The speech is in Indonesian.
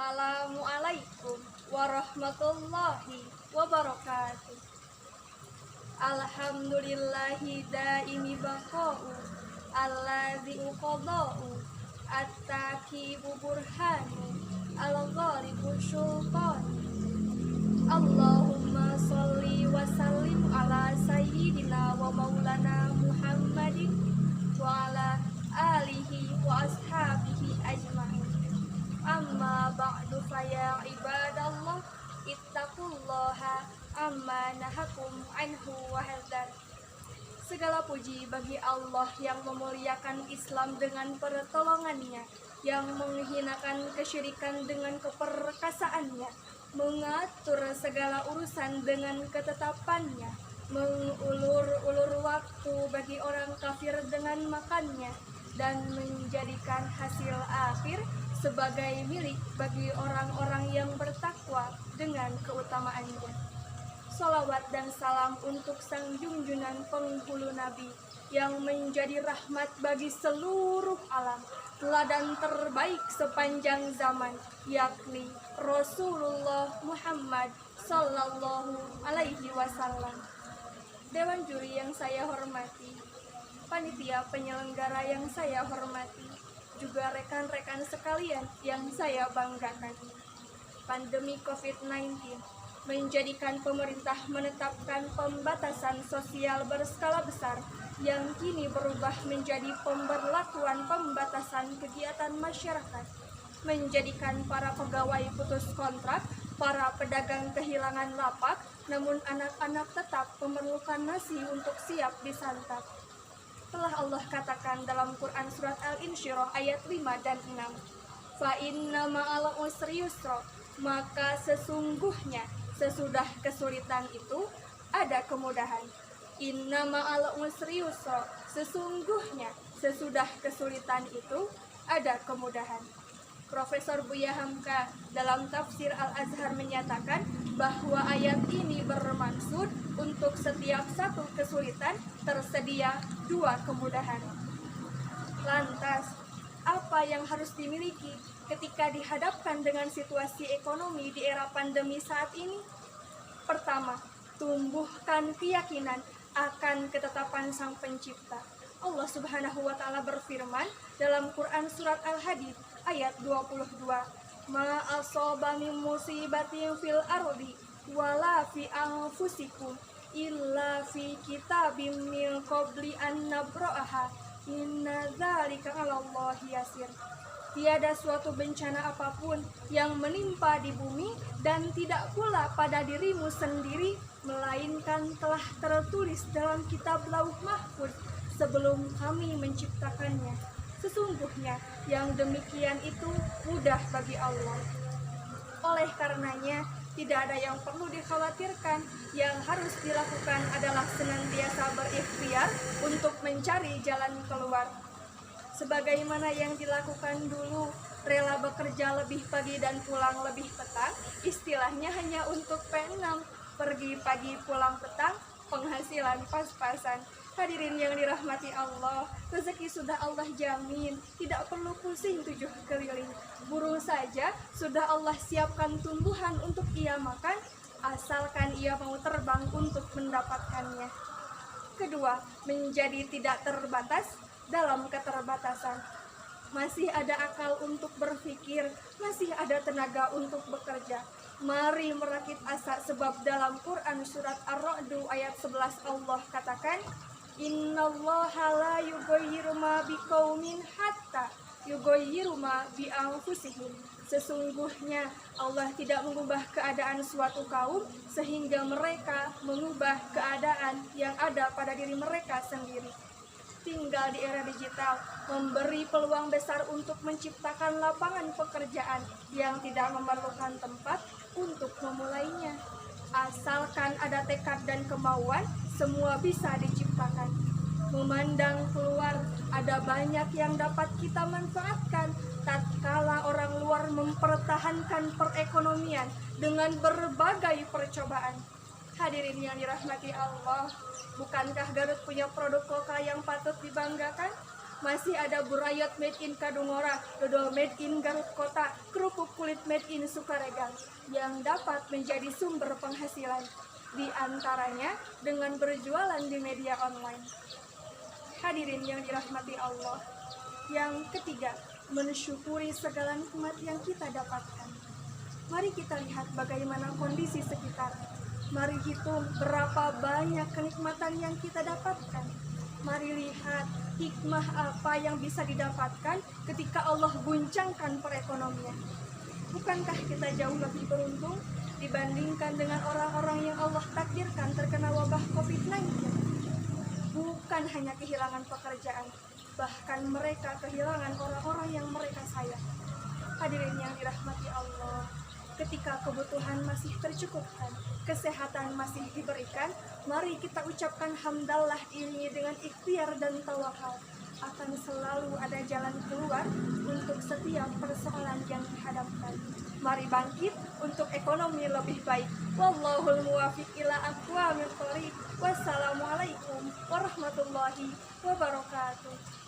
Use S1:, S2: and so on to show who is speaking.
S1: Assalamualaikum warahmatullahi wabarakatuh. Alhamdulillahi daimi baqa'u allazi uqada'u at-taqibu burhanu al-ghalibu sultanu. Allahumma sholli wa sallim ala sayyidina wa maulana Muhammadin wa ala alihi wa ashabihi ajma'in. Amma ba'du faya ibadallah ittaqullaha amma nahakum anhu wa hadzar. Segala puji bagi Allah yang memuliakan Islam dengan pertolongannya, yang menghinakan kesyirikan dengan keperkasaannya, mengatur segala urusan dengan ketetapannya, mengulur-ulur waktu bagi orang kafir dengan makannya, dan menjadikan hasil akhir sebagai milik bagi orang-orang yang bertakwa dengan keutamaannya. Salawat dan salam untuk sang junjungan penghulu Nabi yang menjadi rahmat bagi seluruh alam, teladan terbaik sepanjang zaman, yakni Rasulullah Muhammad Sallallahu Alaihi Wasallam. Dewan juri yang saya hormati, panitia penyelenggara yang saya hormati, juga rekan-rekan sekalian yang saya banggakan. Pandemi COVID-19 menjadikan pemerintah menetapkan pembatasan sosial berskala besar yang kini berubah menjadi pemberlakuan pembatasan kegiatan masyarakat, menjadikan para pegawai putus kontrak, para pedagang kehilangan lapak, namun anak-anak tetap memerlukan nasi untuk siap disantap. Telah Allah katakan dalam Quran surat Al-Insyirah ayat 5 dan 6, fa inna ma'al usri yusra, maka sesungguhnya sesudah kesulitan itu ada kemudahan. Inna ma'al usri yusra, sesungguhnya sesudah kesulitan itu ada kemudahan. Profesor Buya Hamka dalam tafsir Al-Azhar menyatakan bahwa ayat ini bermaksud untuk setiap satu kesulitan tersedia dua kemudahan. Lantas, apa yang harus dimiliki ketika dihadapkan dengan situasi ekonomi di era pandemi saat ini? Pertama, tumbuhkan keyakinan akan ketetapan Sang Pencipta. Allah Subhanahu wa Ta'ala berfirman dalam Quran surat Al-Hadid ayat 22, ma asaba min musibatin fil ardi wala fi anfusikum illa fi kitabim min qabli an nabra'aha inna dzalika 'alallahi yasir. Tiada suatu bencana apapun yang menimpa di bumi dan tidak pula pada dirimu sendiri, melainkan telah tertulis dalam kitab Lauh Mahfuz sebelum kami menciptakannya. Sesungguhnya yang demikian itu mudah bagi Allah. Oleh karenanya, tidak ada yang perlu dikhawatirkan. Yang harus dilakukan adalah senantiasa berikhtiar untuk mencari jalan keluar. Sebagaimana yang dilakukan dulu, rela bekerja lebih pagi dan pulang lebih petang, istilahnya hanya untuk P6, pergi pagi pulang petang, penghasilan pas-pasan. Hadirin yang dirahmati Allah, rezeki sudah Allah jamin, tidak perlu pusing 7 keliling. Buruh saja sudah Allah siapkan tumbuhan untuk ia makan, asalkan ia mau terbang untuk mendapatkannya. Kedua, menjadi tidak terbatas dalam keterbatasan. Masih ada akal untuk berpikir, masih ada tenaga untuk bekerja. Mari merakit asa, sebab dalam Quran surat Ar-Ra'd ayat 11 Allah katakan, innallaha la yughayyiru ma biqaumin hatta yughayyiru ma bi anfusihim. Sesungguhnya Allah tidak mengubah keadaan suatu kaum sehingga mereka mengubah keadaan yang ada pada diri mereka sendiri. Tinggal di era digital memberi peluang besar untuk menciptakan lapangan pekerjaan yang tidak memerlukan tempat untuk memulainya. Asalkan ada tekad dan kemauan, semua bisa diciptakan. Memandang keluar, ada banyak yang dapat kita manfaatkan tatkala orang luar mempertahankan perekonomian dengan berbagai percobaan. Hadirin yang dirahmati Allah, bukankah Garut punya produk lokal yang patut dibanggakan? Masih ada burayot made in Kadungora, dodol made in Garut Kota, kerupuk kulit made in Sukaregang yang dapat menjadi sumber penghasilan. Di antaranya dengan berjualan di media online. Hadirin yang dirahmati Allah. Yang ketiga, mensyukuri segala nikmat yang kita dapatkan. Mari kita lihat bagaimana kondisi sekitar. Mari hitung berapa banyak kenikmatan yang kita dapatkan. Mari lihat hikmah apa yang bisa didapatkan ketika Allah guncangkan perekonomian. Bukankah kita jauh lebih beruntung dibandingkan dengan orang-orang yang Allah takdirkan terkena wabah COVID-19? Bukan hanya kehilangan pekerjaan, bahkan mereka kehilangan orang-orang yang mereka sayang. Hadirin yang dirahmati Allah, ketika kebutuhan masih tercukupkan, kesehatan masih diberikan, mari kita ucapkan hamdalah ini dengan ikhtiar dan tawakal. Akan selalu ada jalan keluar untuk setiap persoalan yang dihadapkan. Mari bangkit untuk ekonomi lebih baik. Wallahul muwaffiq ila aqwamit thoriq. Wassalamualaikum warahmatullahi wabarakatuh.